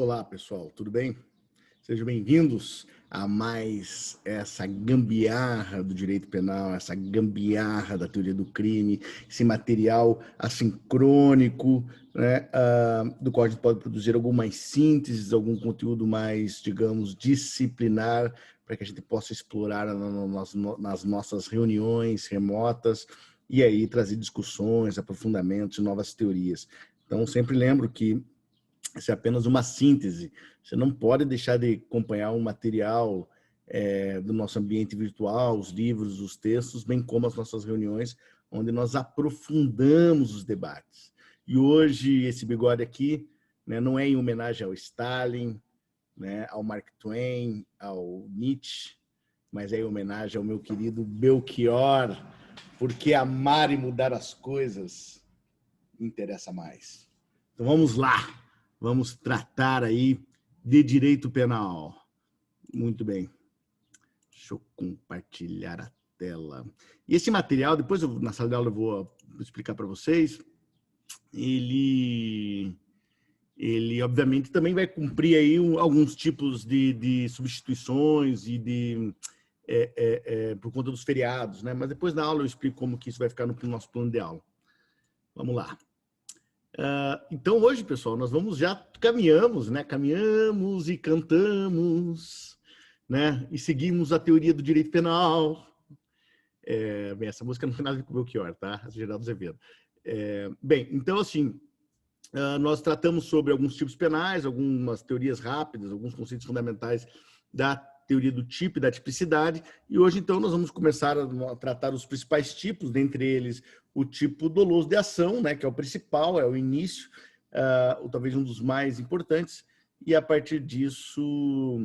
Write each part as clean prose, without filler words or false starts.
Olá, pessoal, tudo bem? Sejam bem-vindos a mais essa gambiarra do direito penal, essa gambiarra da teoria do crime, esse material assincrônico, né, do qual a gente pode produzir algumas sínteses, algum conteúdo mais, digamos, disciplinar, para que a gente possa explorar nas nossas reuniões remotas e aí trazer discussões, aprofundamentos e novas teorias. Então, sempre lembro que isso é apenas uma síntese. Você não pode deixar de acompanhar um material do nosso ambiente virtual, os livros, os textos, bem como as nossas reuniões, onde nós aprofundamos os debates. E hoje, esse bigode aqui, né, não é em homenagem ao Stalin, né, ao Mark Twain, ao Nietzsche, mas é em homenagem ao meu querido Belchior, porque amar e mudar as coisas interessa mais. Então vamos lá. Vamos tratar aí de direito penal. Muito bem. Deixa eu compartilhar a tela. E esse material, depois na sala de aula eu vou explicar para vocês, ele obviamente também vai cumprir aí alguns tipos de substituições e por conta dos feriados, né? Mas depois na aula eu explico como que isso vai ficar no nosso plano de aula. Vamos lá. Então, hoje, pessoal, nós caminhamos, né? Caminhamos e cantamos, né? E seguimos a teoria do direito penal. Bem, essa música não tem nada a ver com o Belchior, tá? Geraldo Azevedo. Bem, então, assim, nós tratamos sobre alguns tipos penais, algumas teorias rápidas, alguns conceitos fundamentais da teoria do tipo e da tipicidade, e hoje, então, nós vamos começar a tratar os principais tipos, dentre eles o tipo doloso de ação, né, que é o principal, é o início, ou talvez um dos mais importantes, e a partir disso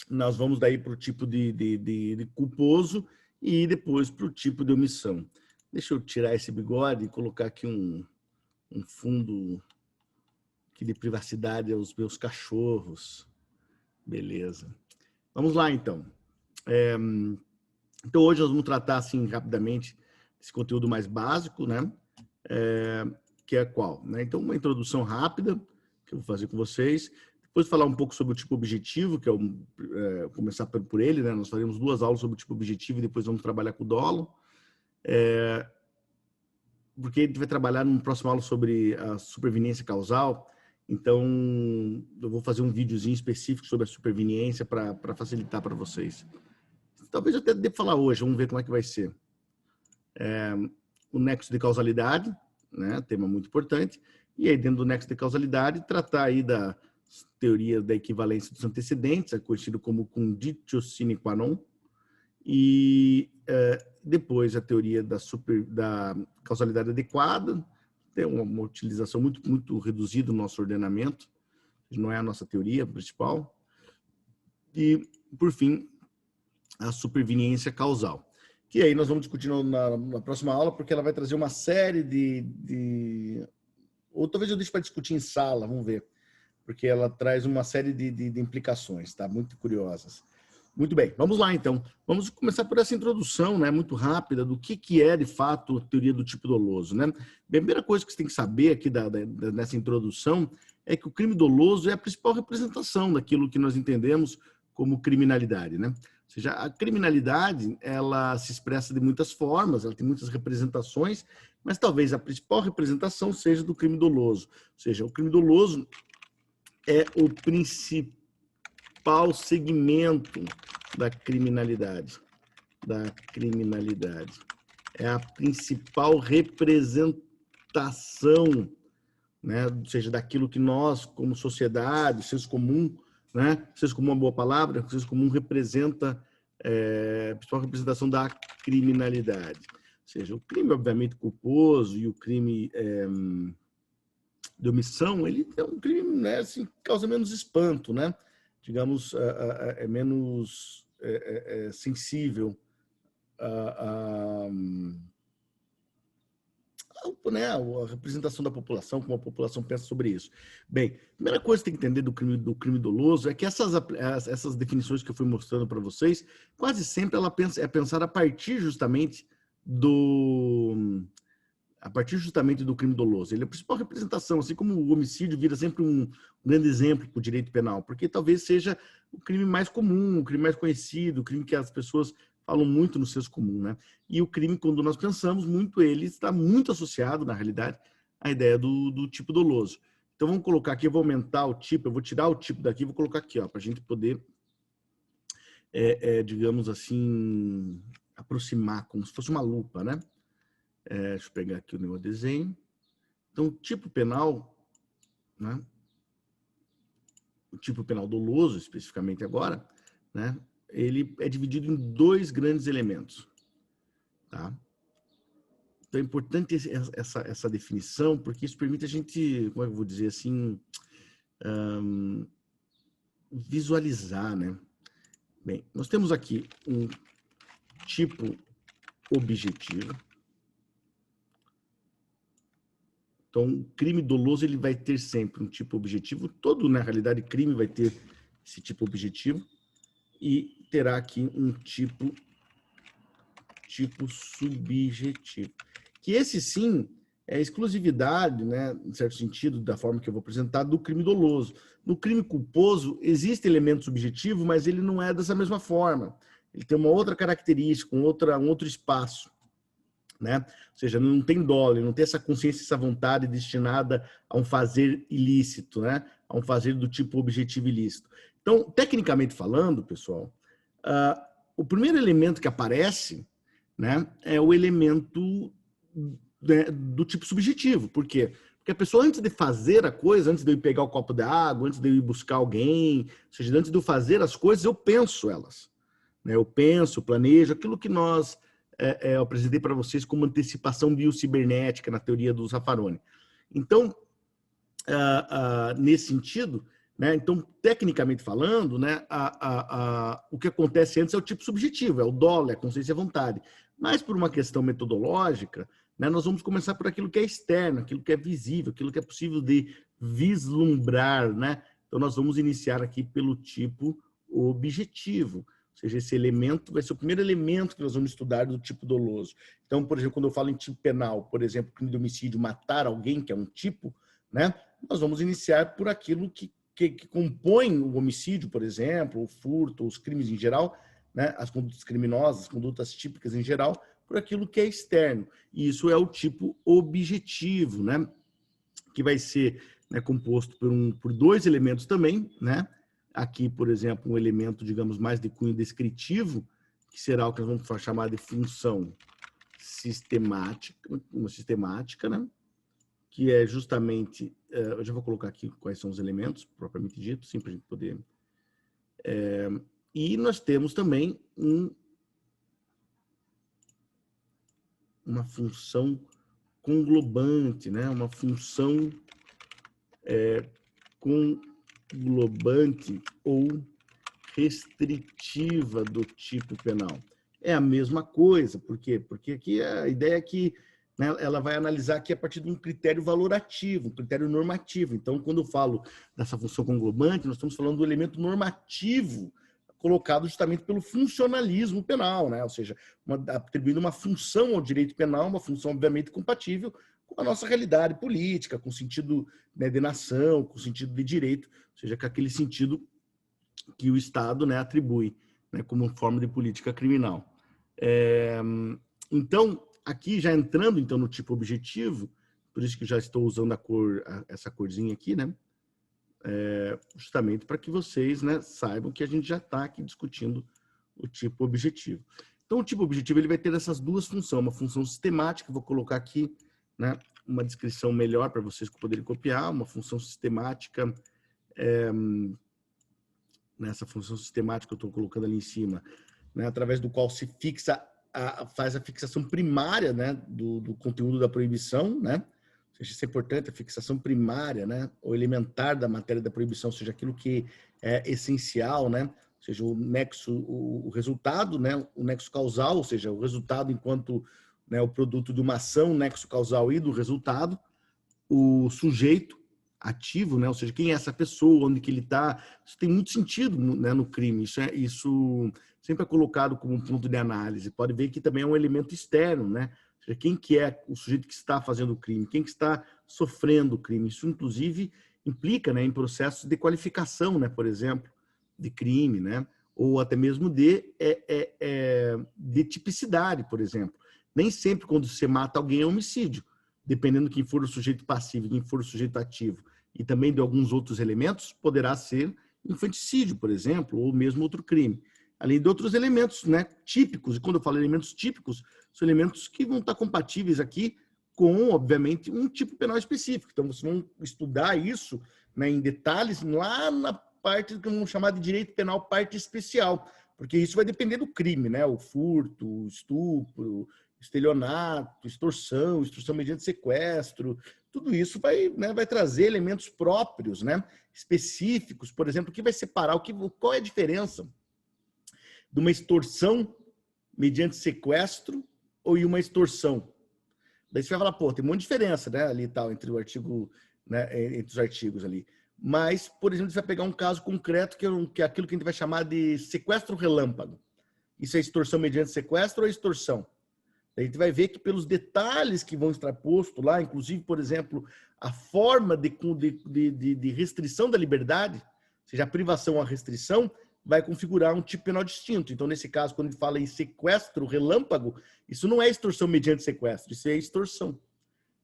nós vamos daí para o tipo de culposo e depois para o tipo de omissão. Deixa eu tirar esse bigode e colocar aqui um fundo aqui de privacidade aos meus cachorros. Beleza. Vamos lá, então. Então, hoje nós vamos tratar, assim, rapidamente, esse conteúdo mais básico, né? Que é qual? Né? Então, uma introdução rápida, que eu vou fazer com vocês. Depois falar um pouco sobre o tipo objetivo, que é começar por ele, né? Nós faremos 2 aulas sobre o tipo objetivo e depois vamos trabalhar com o dolo. Porque a gente vai trabalhar numa próxima aula sobre a superveniência causal. Então, eu vou fazer um videozinho específico sobre a superveniência para facilitar para vocês. Talvez eu até deva falar hoje, vamos ver como é que vai ser. O nexo de causalidade, né, tema muito importante, e aí dentro do nexo de causalidade, tratar aí da teoria da equivalência dos antecedentes, é conhecido como conditio sine qua non, e depois a teoria da causalidade adequada, tem uma utilização muito reduzida no nosso ordenamento, não é a nossa teoria principal, e, por fim, a superveniência causal. Que aí nós vamos discutir na próxima aula, porque ela vai trazer uma série ou talvez eu deixe para discutir em sala, vamos ver, porque ela traz uma série de implicações, tá? Muito curiosas. Muito bem, vamos lá então. Vamos começar por essa introdução, né, muito rápida, do que é de fato a teoria do tipo doloso, né? A primeira coisa que você tem que saber aqui nessa introdução é que o crime doloso é a principal representação daquilo que nós entendemos como criminalidade, né? Ou seja, a criminalidade, ela se expressa de muitas formas, ela tem muitas representações, mas talvez a principal representação seja do crime doloso. Ou seja, o crime doloso é o principal segmento da criminalidade. É a principal representação, né? Ou seja, daquilo que nós, como sociedade, senso comum, né? Senso comum é uma boa palavra, senso comum representa a principal representação da criminalidade. Ou seja, o crime, obviamente, culposo e o crime de omissão, ele é um crime, né, assim, que causa menos espanto, né? Digamos, é menos sensível né, a representação da população, como a população pensa sobre isso. Bem, a primeira coisa que tem que entender do crime doloso é que essas definições que eu fui mostrando para vocês, quase sempre ela é pensar a partir justamente a partir justamente do crime doloso. Ele é a principal representação, assim como o homicídio vira sempre um grande exemplo para o direito penal, porque talvez seja o crime mais comum, o crime mais conhecido, o crime que as pessoas falam muito no senso comum, né? E o crime, quando nós pensamos muito, ele está muito associado, na realidade, à ideia do tipo doloso. Então, vamos colocar aqui, eu vou aumentar o tipo, eu vou tirar o tipo daqui, vou colocar aqui, para a gente poder, digamos assim, aproximar, como se fosse uma lupa, né? Deixa eu pegar aqui o meu desenho. Então, o tipo penal, né? O tipo penal doloso, especificamente agora, né? Ele é dividido em dois grandes elementos, tá? Então, é importante essa definição, porque isso permite a gente, como é que eu vou dizer assim, visualizar, né? Bem, nós temos aqui um tipo objetivo. Então, o crime doloso ele vai ter sempre um tipo objetivo. Todo, na realidade, crime vai ter esse tipo objetivo. E terá aqui um tipo subjetivo. Que esse, sim, é a exclusividade, né, em certo sentido, da forma que eu vou apresentar, do crime doloso. No crime culposo, existe elemento subjetivo, mas ele não é dessa mesma forma. Ele tem uma outra característica, um outro espaço. Né? Ou seja, não tem dolo, não tem essa consciência, essa vontade destinada a um fazer ilícito, né? A um fazer do tipo objetivo ilícito. Então, tecnicamente falando, pessoal, o primeiro elemento que aparece, né, é o elemento, né, do tipo subjetivo. Por quê? Porque a pessoa, antes de fazer a coisa, antes de eu ir pegar o copo de água, antes de eu ir buscar alguém, ou seja, antes de eu fazer as coisas, eu penso elas. Né? Eu penso, planejo, aquilo que nós eu apresentei para vocês como antecipação biocibernética na teoria do Zaffaroni. Então, nesse sentido, né, então, tecnicamente falando, né, o que acontece antes é o tipo subjetivo, é o dolo, é a consciência e a vontade. Mas, por uma questão metodológica, né, nós vamos começar por aquilo que é externo, aquilo que é visível, aquilo que é possível de vislumbrar. Né? Então, nós vamos iniciar aqui pelo tipo objetivo. Ou seja, esse elemento vai ser o primeiro elemento que nós vamos estudar do tipo doloso. Então, por exemplo, quando eu falo em tipo penal, por exemplo, crime de homicídio, matar alguém, que é um tipo, né? Nós vamos iniciar por aquilo que compõe o homicídio, por exemplo, o furto, os crimes em geral, né? As condutas criminosas, as condutas típicas em geral, por aquilo que é externo. E isso é o tipo objetivo, né? Que vai ser, né, composto por dois elementos também, né? Aqui, por exemplo, um elemento, digamos, mais de cunho descritivo, que será o que nós vamos chamar de função sistemática, uma sistemática, né? Que é justamente, eu já vou colocar aqui quais são os elementos, propriamente dito, sim, para a gente poder... e nós temos também uma função conglobante, né? Uma função conglobante ou restritiva do tipo penal. É a mesma coisa, por quê? Porque aqui a ideia é que, né, ela vai analisar aqui a partir de um critério valorativo, um critério normativo. Então, quando eu falo dessa função conglobante, nós estamos falando do elemento normativo colocado justamente pelo funcionalismo penal, né? Ou seja, atribuindo uma função ao direito penal, uma função obviamente compatível com a nossa realidade política, com o sentido, né, de nação, com o sentido de direito, ou seja, com aquele sentido que o Estado, né, atribui, né, como forma de política criminal. Então, aqui já entrando então no tipo objetivo, por isso que já estou usando essa corzinha aqui, né, justamente para que vocês, né, saibam que a gente já está aqui discutindo o tipo objetivo. Então, o tipo objetivo ele vai ter essas duas funções, uma função sistemática, vou colocar aqui, né, uma descrição melhor para vocês poderem copiar, uma função sistemática, nessa função sistemática que eu estou colocando ali em cima, né, através do qual se fixa, faz a fixação primária, né, do conteúdo da proibição, né? Ou seja, isso é importante, a fixação primária, né, ou elementar da matéria da proibição, ou seja, aquilo que é essencial, né? Ou seja, o nexo, o resultado, né, o nexo causal, ou seja, o resultado enquanto, né, o produto de uma ação, nexo causal e do resultado, o sujeito, ativo, né? Ou seja, quem é essa pessoa, onde que ele está. Isso tem muito sentido, né, no crime. Isso sempre é colocado como um ponto de análise. Pode ver que também é um elemento externo, né? Ou seja, quem que é o sujeito que está fazendo o crime, quem que está sofrendo o crime. Isso, inclusive, implica, né, em processos de qualificação, né, por exemplo, de crime, né? Ou até mesmo de tipicidade, por exemplo. Nem sempre quando você mata alguém é homicídio, dependendo de quem for o sujeito passivo, quem for o sujeito ativo, e também de alguns outros elementos, poderá ser infanticídio, por exemplo, ou mesmo outro crime. Além de outros elementos, né, típicos, e quando eu falo elementos típicos, são elementos que vão estar compatíveis aqui com, obviamente, um tipo penal específico. Então, vocês vão estudar isso, né, em detalhes lá na parte que vamos chamar de direito penal parte especial, porque isso vai depender do crime, né? O furto, o estupro, estelionato, extorsão mediante sequestro, tudo isso vai, né, vai trazer elementos próprios, né, específicos. Por exemplo, o que vai separar, qual é a diferença de uma extorsão mediante sequestro ou uma extorsão? Daí você vai falar, pô, tem um monte de diferença, né, ali tal, entre o artigo, né, entre os artigos ali. Mas, por exemplo, você vai pegar um caso concreto que é aquilo que a gente vai chamar de sequestro relâmpago. Isso é extorsão mediante sequestro ou extorsão? A gente vai ver que pelos detalhes que vão estar postos lá, inclusive, por exemplo, a forma de restrição da liberdade, ou seja, a privação ou a restrição, vai configurar um tipo penal distinto. Então, nesse caso, quando a gente fala em sequestro relâmpago, isso não é extorsão mediante sequestro, isso é extorsão.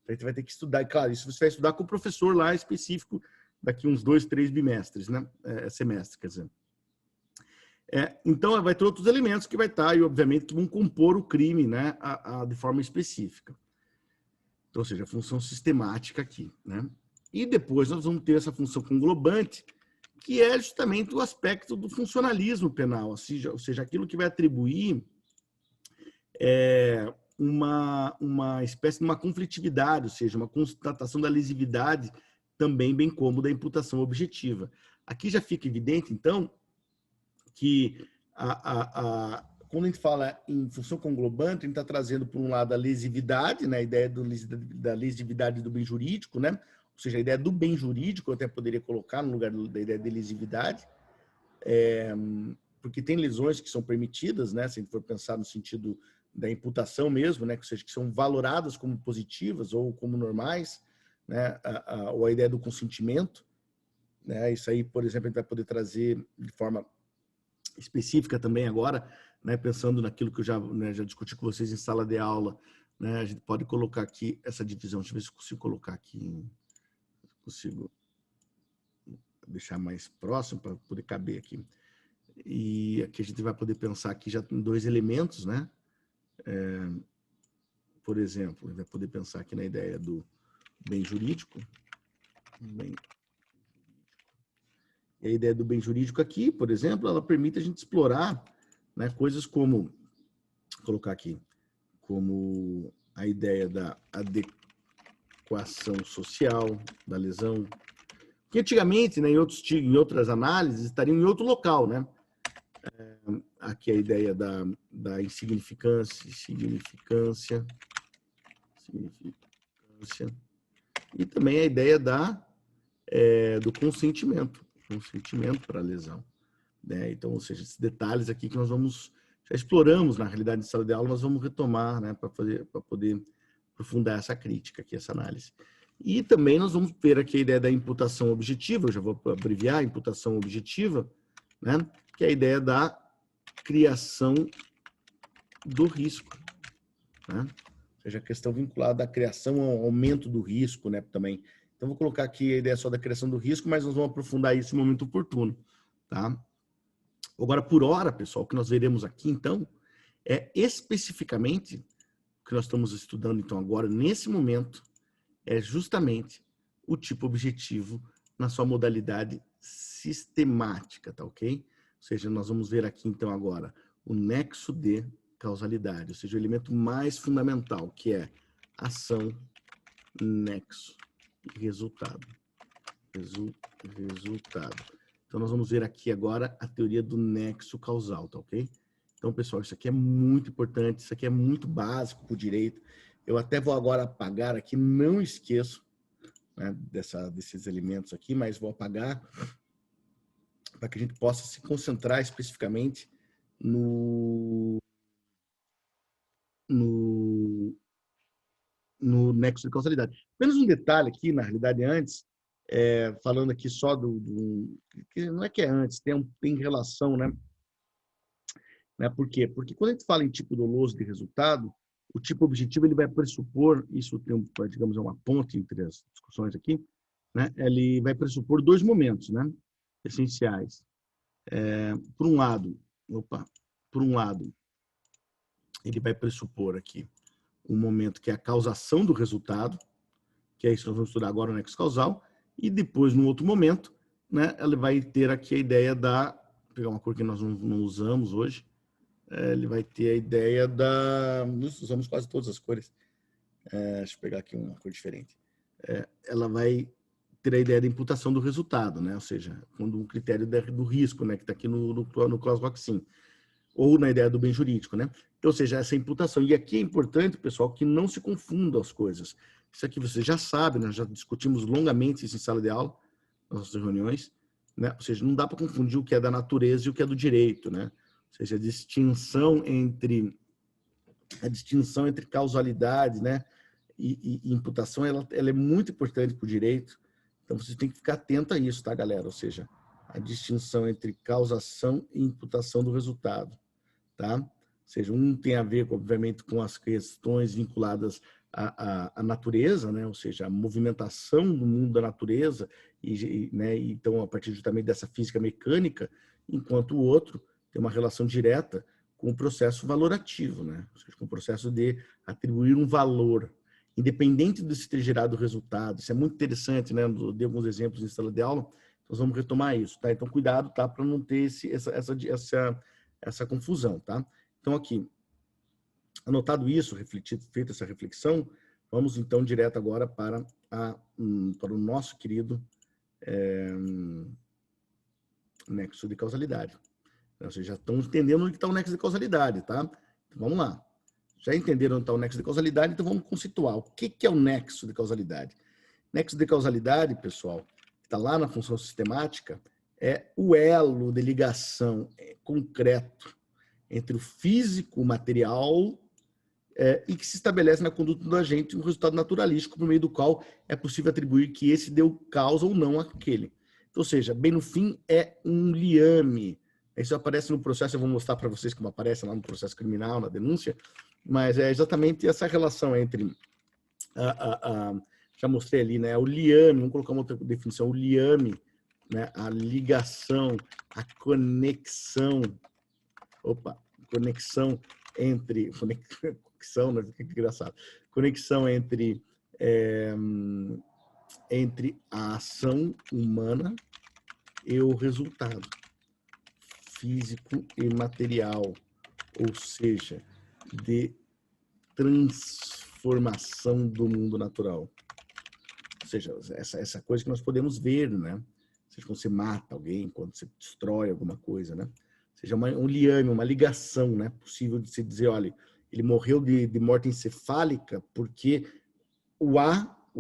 Então, a gente vai ter que estudar, e claro, isso você vai estudar com o professor lá específico, daqui uns 2, 3 bimestres, né? Semestre, quer dizer. Então, vai ter outros elementos que vai estar, e obviamente, que vão compor o crime, né, de forma específica. Então, ou seja, a função sistemática aqui, né? E depois nós vamos ter essa função conglobante, que é justamente o aspecto do funcionalismo penal, ou seja, aquilo que vai atribuir uma espécie de uma conflitividade, ou seja, uma constatação da lesividade também, bem como da imputação objetiva. Aqui já fica evidente, então, que quando a gente fala em função conglobante, a gente está trazendo, por um lado, a lesividade, né, a ideia da lesividade do bem jurídico, né? Ou seja, a ideia do bem jurídico, eu até poderia colocar no lugar da ideia de lesividade, porque tem lesões que são permitidas, né, se a gente for pensar no sentido da imputação mesmo, né, ou seja, que são valoradas como positivas ou como normais, né, ou a ideia do consentimento, né, isso aí, por exemplo, a gente vai poder trazer de forma específica também agora, né, pensando naquilo que eu já discuti com vocês em sala de aula, né, a gente pode colocar aqui essa divisão. Deixa eu ver se eu consigo colocar aqui, consigo deixar mais próximo para poder caber aqui. E aqui a gente vai poder pensar aqui já em 2 elementos, né? Por exemplo, a gente vai poder pensar aqui na ideia do bem jurídico. E a ideia do bem jurídico aqui, por exemplo, ela permite a gente explorar, né, coisas como, vou colocar aqui, como a ideia da adequação social da lesão, que antigamente, né, em outras análises, estariam em outro local, né? Aqui a ideia da significância, e também a ideia do consentimento para a lesão, né? Então, ou seja, esses detalhes aqui que nós já exploramos na realidade em sala de aula, nós vamos retomar, né, para poder aprofundar essa crítica aqui, essa análise. E também nós vamos ver aqui a ideia da imputação objetiva, eu já vou abreviar a imputação objetiva, né, que é a ideia da criação do risco, né? Ou seja, a questão vinculada à criação ao aumento do risco, né, também. Então, vou colocar aqui a ideia só da criação do risco, mas nós vamos aprofundar isso no momento oportuno, tá? Agora, por hora, pessoal, o que nós veremos aqui, então, é especificamente o que nós estamos estudando, então, agora, nesse momento, é justamente o tipo objetivo na sua modalidade sistemática, tá ok? Ou seja, nós vamos ver aqui, então, agora, o nexo de causalidade, ou seja, o elemento mais fundamental, que é ação, nexo e resultado. Resultado. Então, nós vamos ver aqui agora a teoria do nexo causal, tá ok? Então, pessoal, isso aqui é muito importante, isso aqui é muito básico para o direito. Eu até vou agora apagar aqui, não esqueço, né, desses elementos aqui, mas vou apagar para que a gente possa se concentrar especificamente no nexo de causalidade. Apenas um detalhe aqui, na realidade, antes, falando aqui só que não é que é antes, tem relação, né? Por quê? Porque quando a gente fala em tipo doloso de resultado, o tipo objetivo ele vai pressupor, isso tem, digamos, uma ponte entre as discussões aqui, né? Ele vai pressupor dois momentos, né? Essenciais. Por um lado, ele vai pressupor aqui um momento que é a causação do resultado, que é isso que nós vamos estudar agora, o nexo causal, e depois, num outro momento, né, ela vai ter aqui a ideia vou pegar uma cor que nós não usamos hoje, ele vai ter a ideia nós usamos quase todas as cores, deixa eu pegar aqui uma cor diferente, ela vai ter a ideia da imputação do resultado, né, ou seja, quando um critério do risco, né, que está aqui no Clausewalk sim, ou na ideia do bem jurídico, né? Então, ou seja, essa imputação. E aqui é importante, pessoal, que não se confundam as coisas. Isso aqui você já sabe, nós já discutimos longamente isso em sala de aula, nas nossas reuniões, né? Ou seja, não dá para confundir o que é da natureza e o que é do direito, né? Ou seja, a distinção entre causalidade, né? E imputação, ela é muito importante para o direito. Então, você tem que ficar atento a isso, tá, galera? Ou seja, a distinção entre causação e imputação do resultado, tá? Ou seja, um tem a ver, obviamente, com as questões vinculadas à natureza, né? Ou seja, a movimentação do mundo da natureza, né? Então, a partir justamente dessa física mecânica, enquanto o outro tem uma relação direta com o processo valorativo, né? Ou seja, com o processo de atribuir um valor, independente de se ter gerado o resultado. Isso é muito interessante, né? Eu dei alguns exemplos em sala de aula, nós vamos retomar isso, tá? Então, cuidado, tá? Para não ter essa confusão, tá? Então, aqui, anotado isso, feita essa reflexão, vamos então direto agora para o nosso querido nexo de causalidade. Vocês já estão entendendo onde está o nexo de causalidade, tá? Então, vamos lá. Já entenderam onde está o nexo de causalidade, então vamos conceituar. O que é o nexo de causalidade? Nexo de causalidade, pessoal, que está lá na função sistemática, é o elo de ligação concreto entre o físico, o material, e que se estabelece na conduta do agente um resultado naturalístico por meio do qual é possível atribuir que esse deu causa ou não àquele. Então, ou seja, bem no fim, é um liame. Isso aparece no processo, eu vou mostrar para vocês como aparece lá no processo criminal, na denúncia, mas é exatamente essa relação entre já mostrei ali, né? O liame, vamos colocar uma outra definição, o liame, né? A ligação, a conexão, conexão entre, conexão, né? Que engraçado, conexão entre a ação humana e o resultado físico e material, ou seja, de transformação do mundo natural. Ou seja, essa coisa que nós podemos ver, né? Ou seja, quando você mata alguém, quando você destrói alguma coisa, né? Ou seja, um liame, uma ligação, né? Possível de se dizer, olha, ele morreu de morte encefálica porque o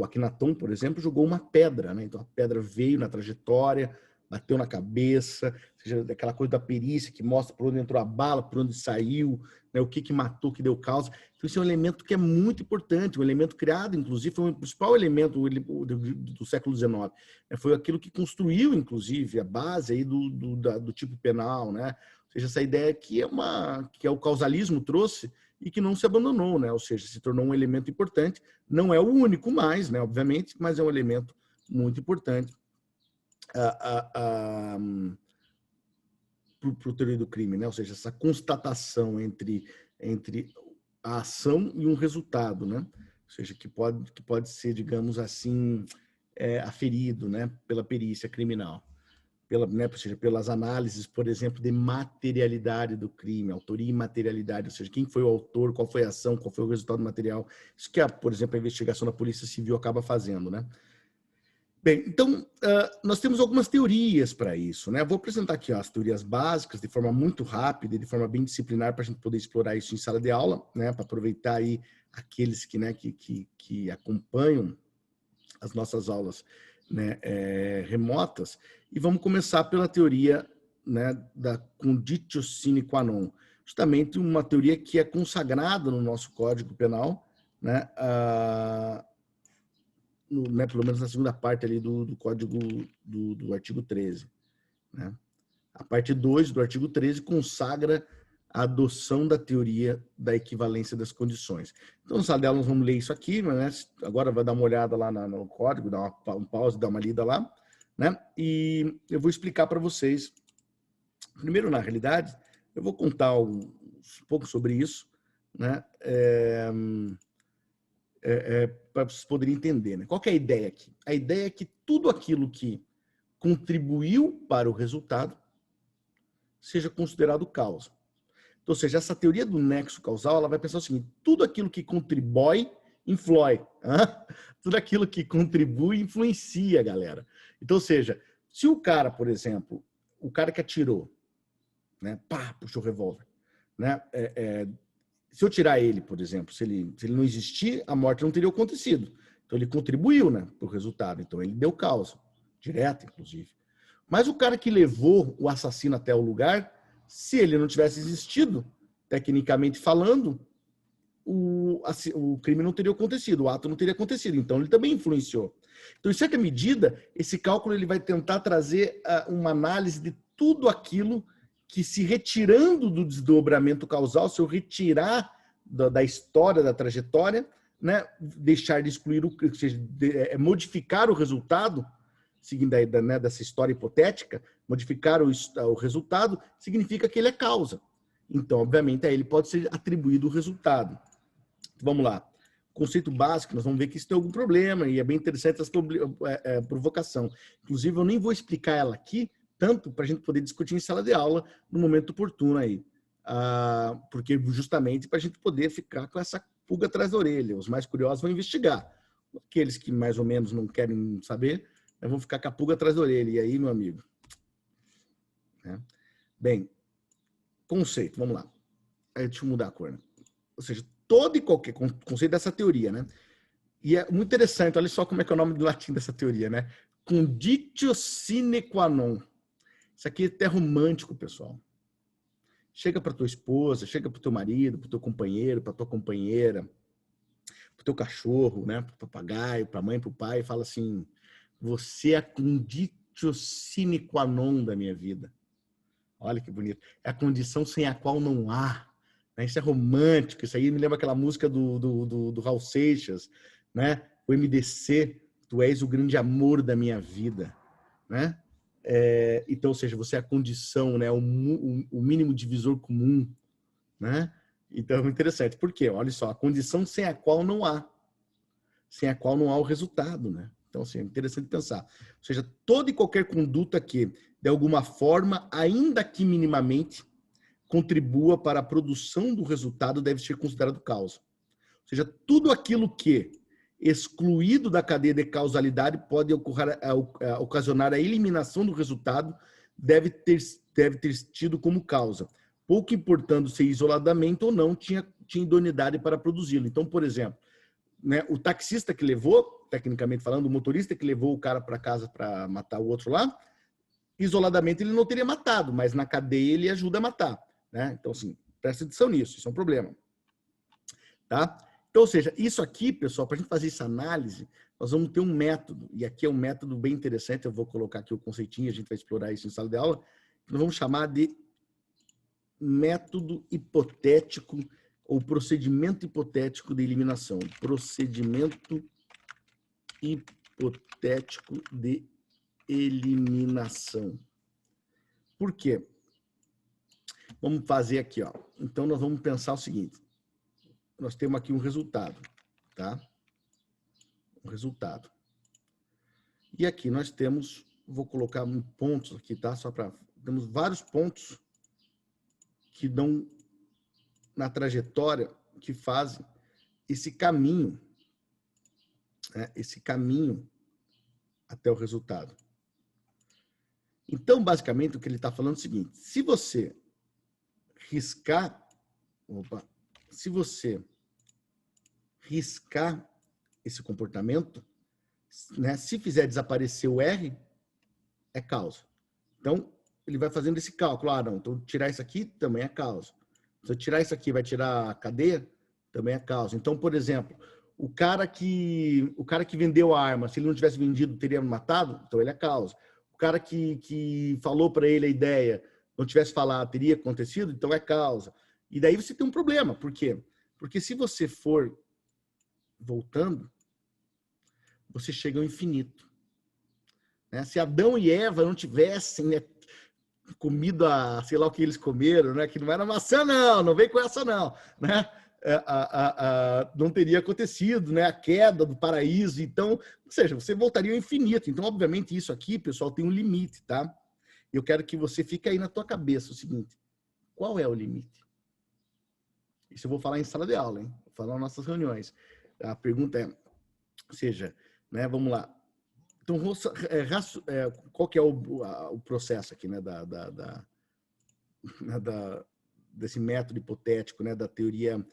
Akhenaton, por exemplo, jogou uma pedra, né? Então a pedra veio na trajetória, bateu na cabeça, ou seja, aquela coisa da perícia que mostra por onde entrou a bala, por onde saiu, né? O que matou, o que deu causa. Então isso é um elemento que é muito importante, um elemento criado, inclusive, foi o principal elemento do século XIX. Foi aquilo que construiu, inclusive, a base aí do tipo penal, né? Ou seja, essa ideia que o causalismo trouxe e que não se abandonou, né? Ou seja, se tornou um elemento importante. Não é o único mais, né? Obviamente, mas é um elemento muito importante para o teoria do crime, né? Ou seja, essa constatação entre a ação e um resultado, né? Ou seja, que pode ser, digamos assim, aferido, né? Pela perícia criminal. Ou seja, pelas análises, por exemplo, de materialidade do crime, autoria e materialidade, ou seja, quem foi o autor, qual foi a ação, qual foi o resultado material. Isso que, por exemplo, a investigação da Polícia Civil acaba fazendo, né? Bem, então, nós temos algumas teorias para isso, né? Eu vou apresentar aqui as teorias básicas de forma muito rápida e de forma bem disciplinar para a gente poder explorar isso em sala de aula, né? Para aproveitar aí aqueles que acompanham as nossas aulas, né, remotas, e vamos começar pela teoria, né, da conditio sine qua non, justamente uma teoria que é consagrada no nosso Código Penal, né, né, pelo menos na segunda parte ali do Código do artigo 13. Né? A parte 2 do artigo 13 consagra a adoção da teoria da equivalência das condições. Então, na sala de aula, nós vamos ler isso aqui, né? Agora vai dar uma olhada lá no código, dar um pause, dar uma lida lá, né? E eu vou explicar para vocês. Primeiro, na realidade, eu vou contar um pouco sobre isso, né? Para vocês poderem entender. Né? Qual que é a ideia aqui? A ideia é que tudo aquilo que contribuiu para o resultado seja considerado causa. Então, ou seja, essa teoria do nexo causal, ela vai pensar o seguinte: tudo aquilo que contribui, influi. Tudo aquilo que contribui, influencia, galera. Então, ou seja, se o cara, por exemplo, o cara que atirou, né, pá, puxou o revólver, né, se eu tirar ele, por exemplo, se ele não existir, a morte não teria acontecido. Então, ele contribuiu, né, para o resultado. Então, ele deu causa, direta, inclusive. Mas o cara que levou o assassino até o lugar, se ele não tivesse existido, tecnicamente falando, o crime não teria acontecido, o ato não teria acontecido. Então, ele também influenciou. Então, em certa medida, esse cálculo ele vai tentar trazer uma análise de tudo aquilo que, se retirando do desdobramento causal, se eu retirar da história, da trajetória, né, deixar de excluir, ou seja, modificar o resultado, seguindo né, dessa história hipotética, modificar o resultado, significa que ele é causa. Então, obviamente, a ele pode ser atribuído o resultado. Vamos lá. Conceito básico, nós vamos ver que isso tem algum problema, e é bem interessante essa provocação. Inclusive, eu nem vou explicar ela aqui, tanto para a gente poder discutir em sala de aula no momento oportuno aí. Porque justamente para a gente poder ficar com essa pulga atrás da orelha. Os mais curiosos vão investigar. Aqueles que mais ou menos não querem saber, vão ficar com a pulga atrás da orelha. E aí, meu amigo? Bem, conceito, vamos lá. Aí, deixa eu mudar a cor. Né? Ou seja, todo e qualquer conceito dessa teoria, né? E é muito interessante, olha só como é que é o nome do latim dessa teoria, né? Conditio sine qua non. Isso aqui é até romântico, pessoal. Chega para tua esposa, chega para o teu marido, para o teu companheiro, para tua companheira, para o teu cachorro, né? Para o papagaio, para a mãe, para o pai, e fala assim: você é a conditio sine qua non da minha vida. Olha que bonito. É a condição sem a qual não há. Isso é romântico. Isso aí me lembra aquela música do Raul Seixas, né? O MDC, tu és o grande amor da minha vida, né? Então, ou seja, você é a condição, né? O mínimo divisor comum, né? Então, interessante. Por quê? Olha só, a condição sem a qual não há. Sem a qual não há o resultado, né? Então, assim, é interessante pensar. Ou seja, toda e qualquer conduta que, de alguma forma, ainda que minimamente, contribua para a produção do resultado deve ser considerado causa. Ou seja, tudo aquilo que, excluído da cadeia de causalidade, pode ocasionar a eliminação do resultado, deve ter tido como causa, pouco importando se isoladamente ou não tinha idoneidade para produzi-lo. Então, por exemplo, né, o taxista que levou, tecnicamente falando, o motorista que levou o cara para casa para matar o outro lá, isoladamente ele não teria matado, mas na cadeia ele ajuda a matar. Né? Então, assim, presta atenção nisso, isso é um problema. Tá? Então, ou seja, isso aqui, pessoal, para a gente fazer essa análise, nós vamos ter um método, e aqui é um método bem interessante, eu vou colocar aqui o conceitinho, a gente vai explorar isso em sala de aula, que nós vamos chamar de método hipotético ou procedimento hipotético de eliminação. Procedimento hipotético de eliminação. Por quê? Vamos fazer aqui, ó. Então, nós vamos pensar o seguinte. Nós temos aqui um resultado, tá? Um resultado. E aqui nós temos, vou colocar pontos aqui, tá? Só para... Temos vários pontos que dão na trajetória, que fazem esse caminho, né? Esse caminho até o resultado. Então, basicamente, o que ele está falando é o seguinte. Se você riscar... Se você riscar esse comportamento, né? Se fizer desaparecer o R, é causa. Então, ele vai fazendo esse cálculo. Ah, não, então tirar isso aqui também é causa. Se eu tirar isso aqui, vai tirar a cadeia, também é causa. Então, por exemplo, o cara que vendeu a arma, se ele não tivesse vendido, teria matado, então ele é causa. O cara que falou para ele a ideia, não tivesse falado, teria acontecido, então é causa. E daí você tem um problema. Por quê? Porque se você for voltando, você chega ao infinito. Né? Se Adão e Eva não tivessem, né, comido sei lá o que eles comeram, né? Que não era maçã, não vem com essa, não, né? Não teria acontecido, né? A queda do paraíso. Então, ou seja, você voltaria ao infinito. Então, obviamente, isso aqui, pessoal, tem um limite, tá? Eu quero que você fique aí na tua cabeça o seguinte: qual é o limite? Isso eu vou falar em sala de aula, hein? Vou falar nas nossas reuniões. A pergunta é, ou seja, né? Vamos lá. Então, qual que é o processo aqui, né? Desse método hipotético, né? Da teoria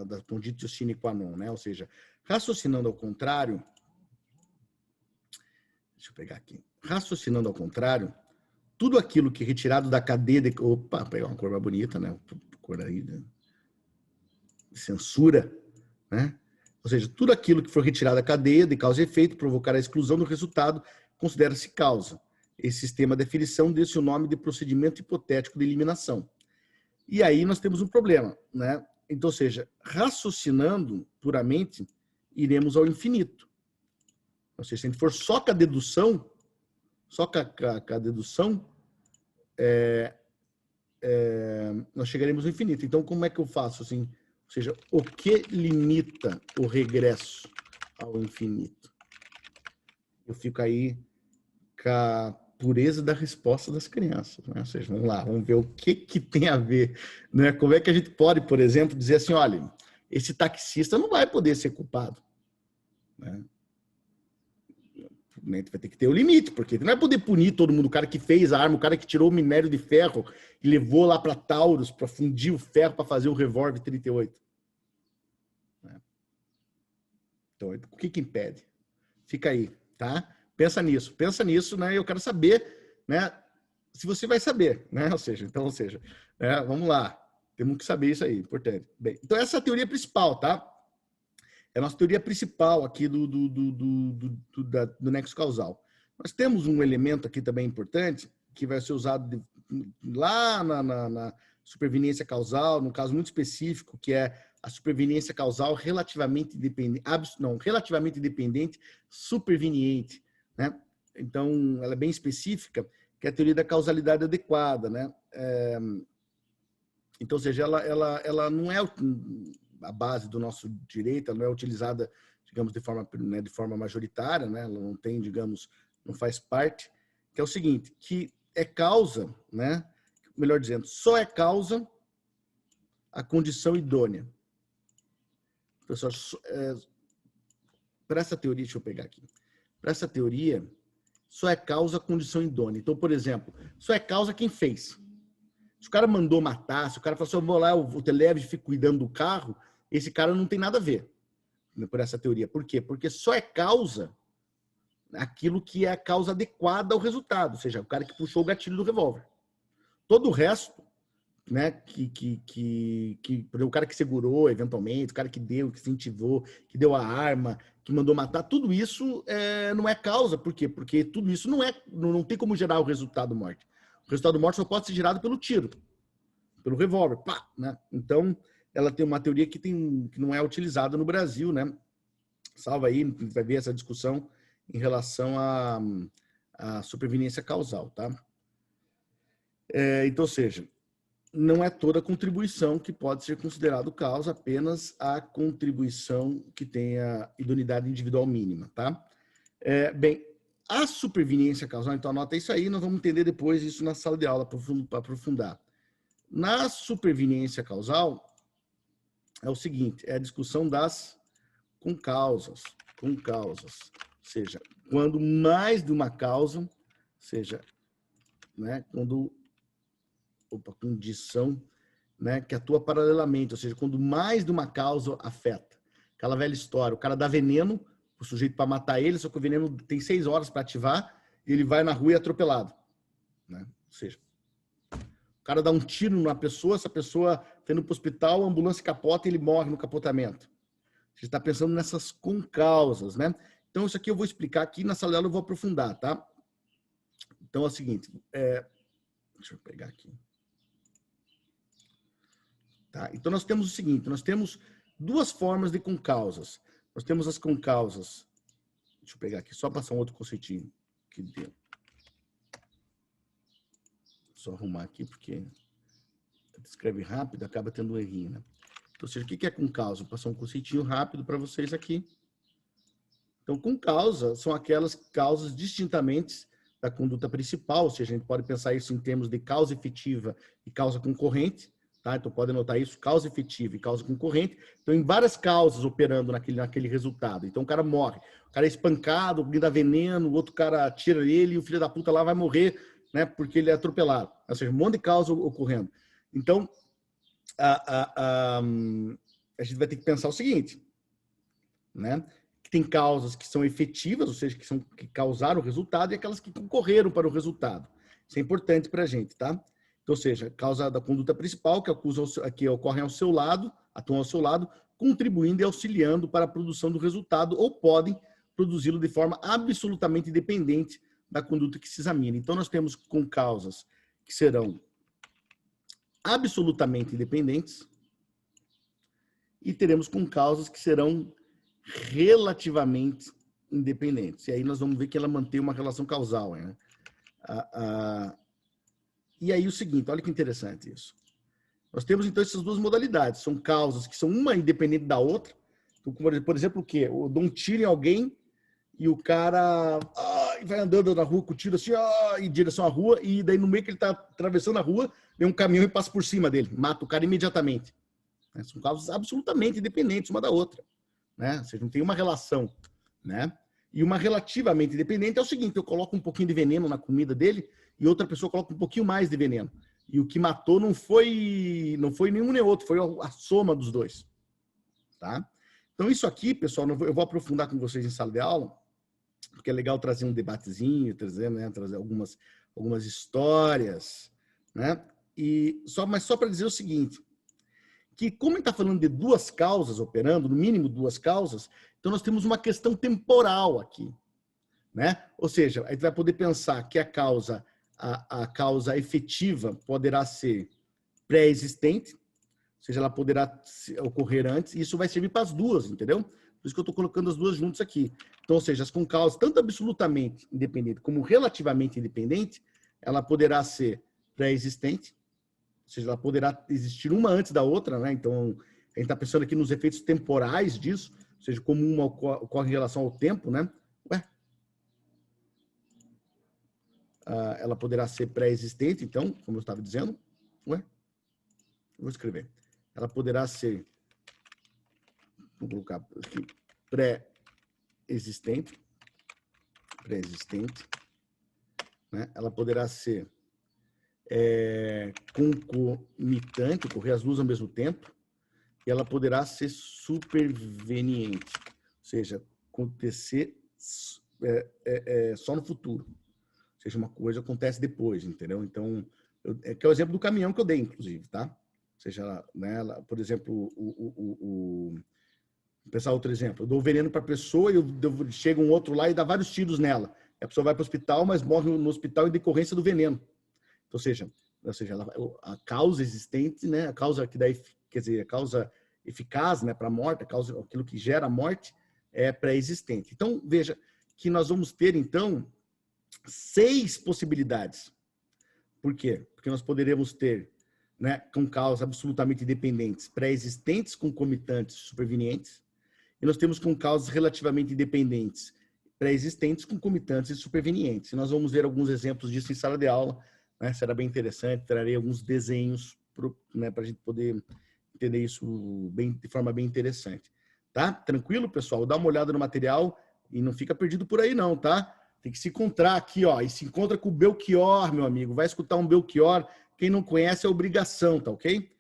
da conditio sine qua non, né? Ou seja, raciocinando ao contrário, deixa eu pegar aqui. Raciocinando ao contrário, tudo aquilo que é retirado da cadeia de... Opa, pegar uma cor mais bonita, né? Cor aí, né? Censura, né? Ou seja, tudo aquilo que for retirado da cadeia de causa e efeito provocar a exclusão do resultado considera-se causa. Esse sistema de definição desse o nome de procedimento hipotético de eliminação. E aí nós temos um problema, né? Então, ou seja, raciocinando puramente, iremos ao infinito. Ou seja, se a gente for só com a dedução, nós chegaremos ao infinito. Então, como é que eu faço assim? Ou seja, o que limita o regresso ao infinito? Eu fico aí com a pureza da resposta das crianças, né? Ou seja, vamos lá, vamos ver o que tem a ver, né? Como é que a gente pode, por exemplo, dizer assim, olha, esse taxista não vai poder ser culpado, né? Vai ter que ter o limite, porque não vai poder punir todo mundo, o cara que fez a arma, o cara que tirou o minério de ferro e levou lá para Taurus para fundir o ferro para fazer o revólver 38. Né? Então, o que impede? Fica aí, tá? Pensa nisso, né? Eu quero saber, né? Se você vai saber, né? Ou seja, né? Vamos lá. Temos que saber isso aí, importante. Bem, então essa é a teoria principal, tá? É a nossa teoria principal aqui do nexo causal. Nós temos um elemento aqui também importante, que vai ser usado lá na superveniência causal, num caso muito específico, que é a superveniência causal relativamente independente, superveniente, né? Então, ela é bem específica, que é a teoria da causalidade adequada, né? Então, ou seja, ela não é a base do nosso direito, ela não é utilizada, digamos, de forma majoritária, né? Ela não tem, digamos, não faz parte, que é o seguinte, que é causa, né? Melhor dizendo, só é causa a condição idônea. Pessoal, para essa teoria, deixa eu pegar aqui. Para essa teoria, só é causa a condição idônea. Então, por exemplo, só é causa quem fez. Se o cara mandou matar, se o cara falou assim, eu vou lá, eu te levo e fico cuidando do carro, esse cara não tem nada a ver, né, por essa teoria. Por quê? Porque só é causa aquilo que é a causa adequada ao resultado, ou seja, o cara que puxou o gatilho do revólver. Todo o resto, né, o cara que segurou eventualmente, o cara que deu, que incentivou, que deu a arma, que mandou matar, tudo isso não é causa. Por quê? Porque tudo isso não tem como gerar o resultado morte. O resultado morte só pode ser gerado pelo tiro, pelo revólver, pá, né? Então, ela tem uma teoria que não é utilizada no Brasil, né? Salva aí, vai ver essa discussão em relação à superveniência causal, tá? Então, ou seja, não é toda a contribuição que pode ser considerado causa, apenas a contribuição que tenha idoneidade individual mínima, tá? Bem, a superveniência causal, então anota isso aí, nós vamos entender depois isso na sala de aula para aprofundar. Na superveniência causal, é o seguinte, é a discussão das concausas, ou seja, quando mais de uma causa, ou seja, né, quando condição, né, que atua paralelamente, ou seja, quando mais de uma causa afeta. Aquela velha história, o cara dá veneno pro sujeito para matar ele, só que o veneno tem 6 horas para ativar, e ele vai na rua e é atropelado. Né? Ou seja, o cara dá um tiro numa pessoa, essa pessoa tá indo pro hospital, a ambulância capota e ele morre no capotamento. Você está pensando nessas concausas, né? Então, isso aqui eu vou explicar aqui, na sala de aula eu vou aprofundar, tá? Então, é o seguinte, deixa eu pegar aqui. Tá? Então, nós temos o seguinte, nós temos duas formas de concausas. Nós temos as concausas, deixa eu pegar aqui, só passar um outro conceitinho que deu. Só arrumar aqui, porque escreve rápido, acaba tendo um errinho, né? Então, ou seja, o que é concausa? Vou passar um conceitinho rápido para vocês aqui. Então, concausa são aquelas causas distintamente da conduta principal, ou seja, a gente pode pensar isso em termos de causa efetiva e causa concorrente, tá? Então, pode anotar isso, causa efetiva e causa concorrente. Então, em várias causas operando naquele resultado. Então, o cara morre, o cara é espancado, alguém dá veneno, o outro cara tira ele e o filho da puta lá vai morrer, né? Porque ele é atropelado. Ou seja, um monte de causa ocorrendo. Então, a gente vai ter que pensar o seguinte, né? Que tem causas que são efetivas, ou seja, que causaram o resultado, e aquelas que concorreram para o resultado. Isso é importante para a gente, tá? Então, ou seja, causa da conduta principal, que ocorrem ao seu lado, atuam ao seu lado, contribuindo e auxiliando para a produção do resultado, ou podem produzi-lo de forma absolutamente independente da conduta que se examina. Então, nós temos com causas que serão absolutamente independentes e teremos com causas que serão relativamente independentes. E aí nós vamos ver que ela mantém uma relação causal. Né? E aí o seguinte, olha que interessante isso. Nós temos, então, essas duas modalidades. São causas que são uma independente da outra. Então, por exemplo, o quê? Eu dou um tiro em alguém e o cara vai andando na rua com o tiro assim, em direção à rua, e daí no meio que ele está atravessando a rua, vem um caminhão e passa por cima dele, mata o cara imediatamente. São causas absolutamente independentes uma da outra. Né? Ou seja, não tem uma relação. Né? E uma relativamente independente é o seguinte, eu coloco um pouquinho de veneno na comida dele e outra pessoa coloca um pouquinho mais de veneno. E o que matou não foi nenhum nem outro, foi a soma dos dois. Tá? Então isso aqui, pessoal, eu vou aprofundar com vocês em sala de aula, porque é legal trazer um debatezinho, trazer algumas histórias, né? Mas só para dizer o seguinte, que como a gente está falando de duas causas operando, no mínimo duas causas, então nós temos uma questão temporal aqui, né? Ou seja, a gente vai poder pensar que a causa efetiva poderá ser pré-existente, ou seja, ela poderá ocorrer antes, e isso vai servir para as duas, entendeu? Por isso que eu estou colocando as duas juntas aqui. Então, ou seja, as com causas tanto absolutamente independente como relativamente independente, ela poderá ser pré-existente, ou seja, ela poderá existir uma antes da outra, né? Então, a gente está pensando aqui nos efeitos temporais disso, ou seja, como uma ocorre em relação ao tempo, né? Ela poderá ser pré-existente, então, como eu estava dizendo. Eu vou escrever. Ela poderá ser, vou colocar aqui, pré-existente, né? Ela poderá ser concomitante, ocorrer as duas ao mesmo tempo, e ela poderá ser superveniente, ou seja, acontecer só no futuro. Ou seja, uma coisa acontece depois, entendeu? Então, que é o exemplo do caminhão que eu dei, inclusive, tá? Ou seja, né, por exemplo, vou pensar outro exemplo. Eu dou veneno para a pessoa e chega um outro lá e dá vários tiros nela. A pessoa vai para o hospital, mas morre no hospital em decorrência do veneno. Então, ou seja, a causa existente, né, a causa que dá, quer dizer, a causa eficaz, né, para a morte, aquilo que gera a morte é pré-existente. Então, veja que nós vamos ter, então, 6 possibilidades. Por quê? Porque nós poderemos ter, né, com causas absolutamente independentes, pré-existentes, concomitantes, supervenientes, e nós temos com causas relativamente independentes, pré-existentes, concomitantes e supervenientes. E nós vamos ver alguns exemplos disso em sala de aula, né? Será bem interessante, trarei alguns desenhos para a gente poder entender isso de forma bem interessante. Tá? Tranquilo, pessoal? Dá uma olhada no material e não fica perdido por aí não, tá? Tem que se encontrar aqui, ó, e se encontra com o Belchior, meu amigo. Vai escutar um Belchior. Quem não conhece é obrigação, tá ok?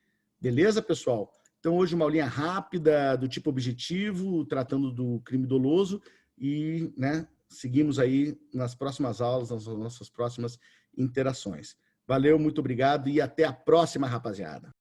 Beleza, pessoal? Então, hoje uma aulinha rápida do tipo objetivo, tratando do crime doloso e, né, seguimos aí nas próximas aulas, nas nossas próximas interações. Valeu, muito obrigado e até a próxima, rapaziada.